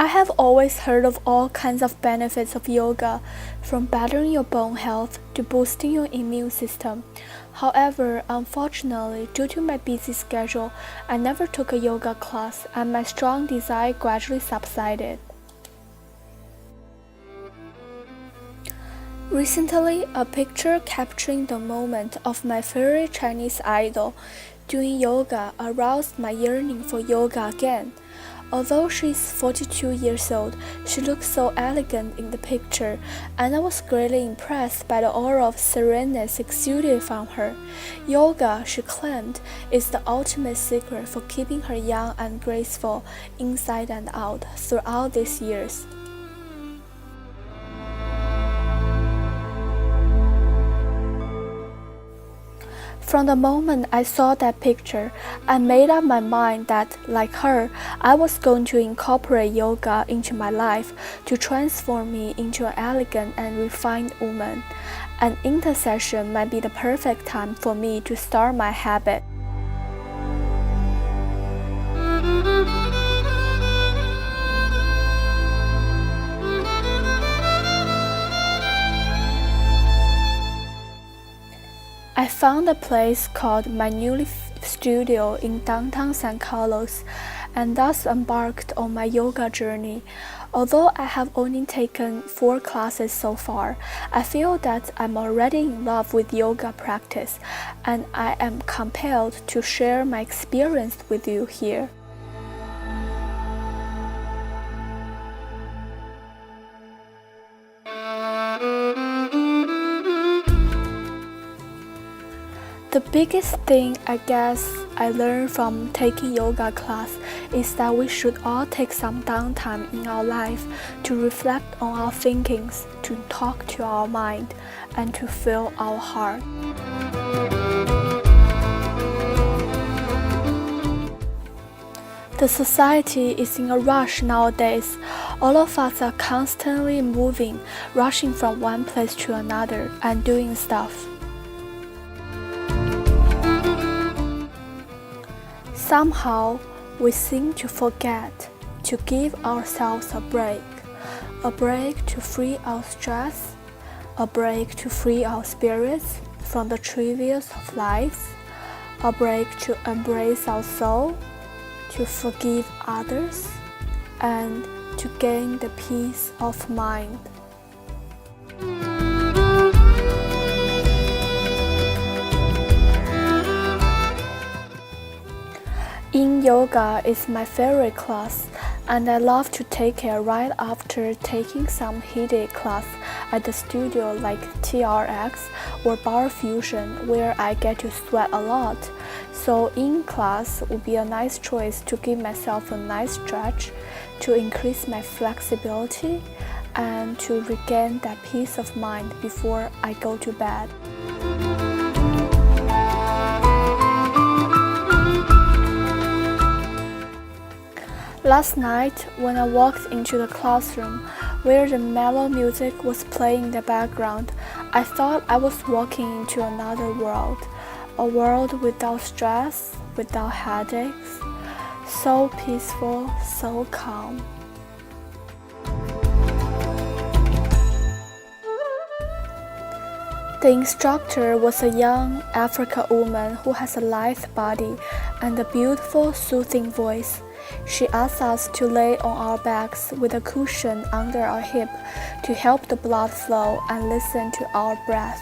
I have always heard of all kinds of benefits of yoga, from bettering your bone health to boosting your immune system. However, unfortunately, due to my busy schedule, I never took a yoga class and my strong desire gradually subsided. Recently, a picture capturing the moment of my favorite Chinese idol doing yoga aroused my yearning for yoga again. Although she is 42 years old, she looks so elegant in the picture, and I was greatly impressed by the aura of sereneness exuded from her. Yoga, she claimed, is the ultimate secret for keeping her young and graceful inside and out throughout these years. From the moment I saw that picture, I made up my mind that, like her, I was going to incorporate yoga into my life to transform me into an elegant and refined woman. An intersession might be the perfect time for me to start my habit. I found a place called My Newly Studio in downtown San Carlos, and thus embarked on my yoga journey. Although I have only taken 4 classes so far, I feel that I'm already in love with yoga practice, and I am compelled to share my experience with you here. The biggest thing I guess I learned from taking yoga class is that we should all take some downtime in our life to reflect on our thinkings, to talk to our mind, and to feel our heart. The society is in a rush nowadays. All of us are constantly moving, rushing from one place to another and doing stuff. Somehow, we seem to forget to give ourselves a break to free our stress, a break to free our spirits from the trivials of life, a break to embrace our soul, to forgive others, and to gain the peace of mind. Yin yoga is my favorite class, and I love to take it right after taking some HIIT class at the studio like TRX or Bar Fusion, where I get to sweat a lot. So Yin class would be a nice choice to give myself a nice stretch, to increase my flexibility, and to regain that peace of mind before I go to bed. Last night, when I walked into the classroom, where the mellow music was playing in the background, I thought I was walking into another world, a world without stress, without headaches, so peaceful, so calm. The instructor was a young African woman who has a lithe body and a beautiful, soothing voice. She asked us to lay on our backs with a cushion under our hip to help the blood flow and listen to our breath.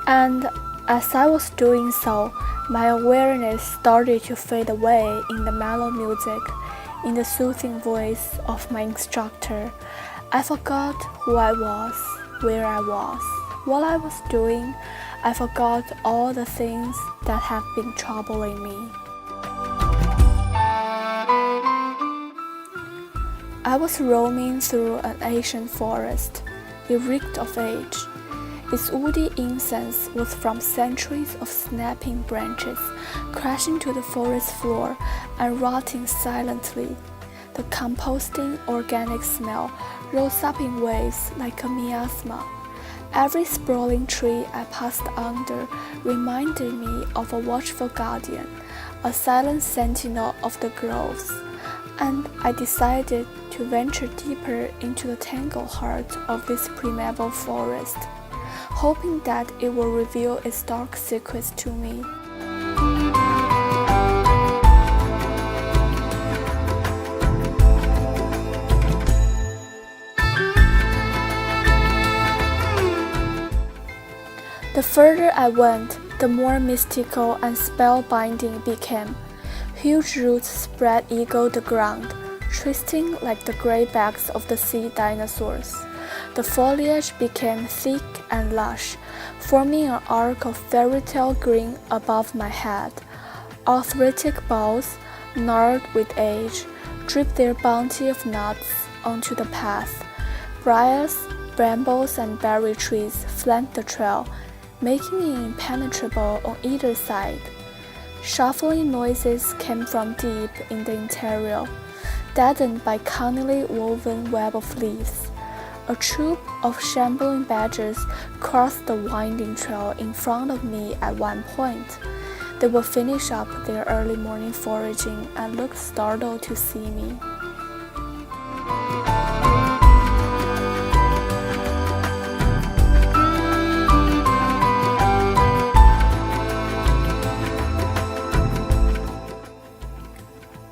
And as I was doing so, my awareness started to fade away in the mellow music, in the soothing voice of my instructor. I forgot who I was, where I was, what I was doing. I forgot all the things that have been troubling me. I was roaming through an ancient forest. It reeked of age. Its woody incense was from centuries of snapping branches, crashing to the forest floor and rotting silently. The composting organic smell rose up in waves like a miasma. Every sprawling tree I passed under reminded me of a watchful guardian, a silent sentinel of the groves, and I decided to venture deeper into the tangled heart of this primeval forest, hoping that it will reveal its dark secrets to me. The further I went, the more mystical and spellbinding it became. Huge roots spread eagled the ground, twisting like the gray backs of the sea dinosaurs. The foliage became thick and lush, forming an arc of fairy tale green above my head. Arthritic boughs, gnarled with age, dripped their bounty of nuts onto the path. Briars, brambles, and berry trees flanked the trail, making it impenetrable on either side. Shuffling noises came from deep in the interior, deadened by cunningly woven web of leaves. A troop of shambling badgers crossed the winding trail in front of me at one point. They would finish up their early morning foraging and looked startled to see me.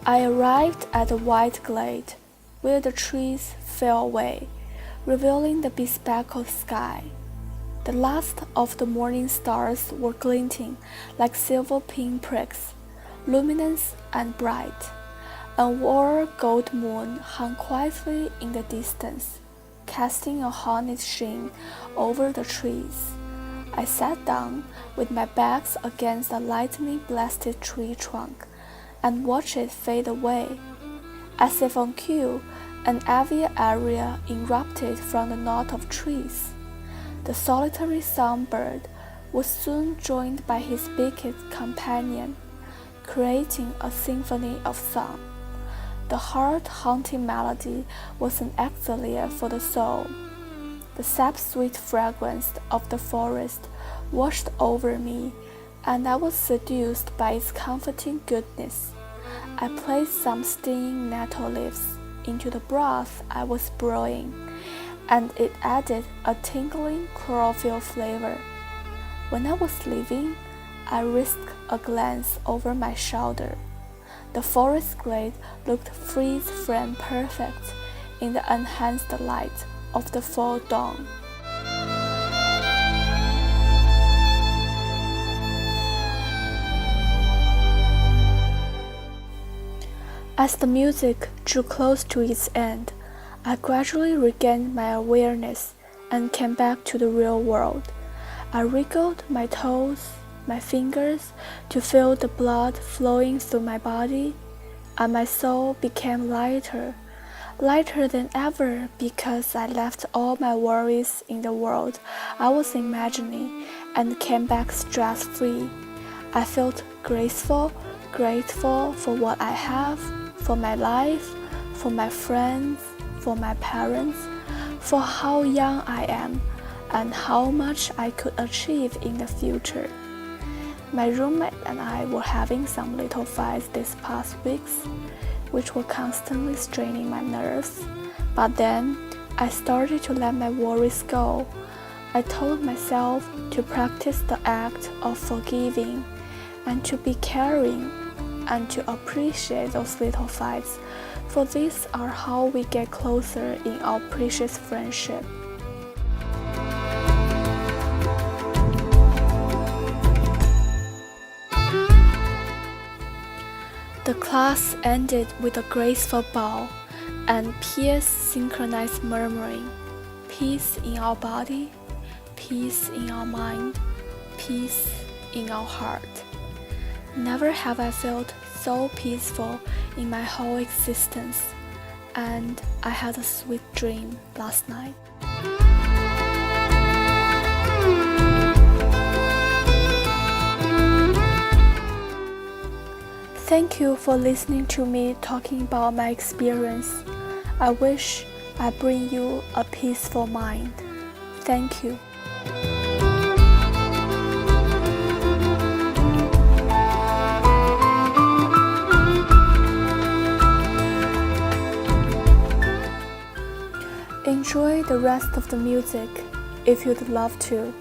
I arrived at a wide glade, where the trees fell away, revealing the bespectacled sky. The last of the morning stars were glinting like silver pinpricks, luminous and bright. A war gold moon hung quietly in the distance, casting a haunted sheen over the trees. I sat down with my backs against a lightning-blasted tree trunk and watched it fade away. As if on cue, an avian area erupted from the knot of trees. The solitary songbird was soon joined by his beaked companion, creating a symphony of song. The heart-haunting melody was an exile for the soul. The sap-sweet fragrance of the forest washed over me, and I was seduced by its comforting goodness. I placed some stinging nettle leaves into the broth I was brewing, and it added a tingling chlorophyll flavor. When I was leaving, I risked a glance over my shoulder. The forest glade looked freeze-frame perfect in the enhanced light of the fall dawn. As the music drew close to its end, I gradually regained my awareness and came back to the real world. I wriggled my toes, my fingers, to feel the blood flowing through my body, and my soul became lighter than ever, because I left all my worries in the world I was imagining and came back stress-free. I felt grateful for what I have, for my life, for my friends, for my parents, for how young I am, and how much I could achieve in the future. My roommate and I were having some little fights these past weeks, which were constantly straining my nerves. But then I started to let my worries go. I told myself to practice the act of forgiving and to be caring and to appreciate those little fights, for these are how we get closer in our precious friendship. The class ended with a graceful bow and pious synchronized murmuring. Peace in our body, peace in our mind, peace in our heart. Never have I felt so peaceful in my whole existence, and I had a sweet dream last night. Thank you for listening to me talking about my experience. I wish I bring you a peaceful mind. Thank you. the rest of the music if you'd love to.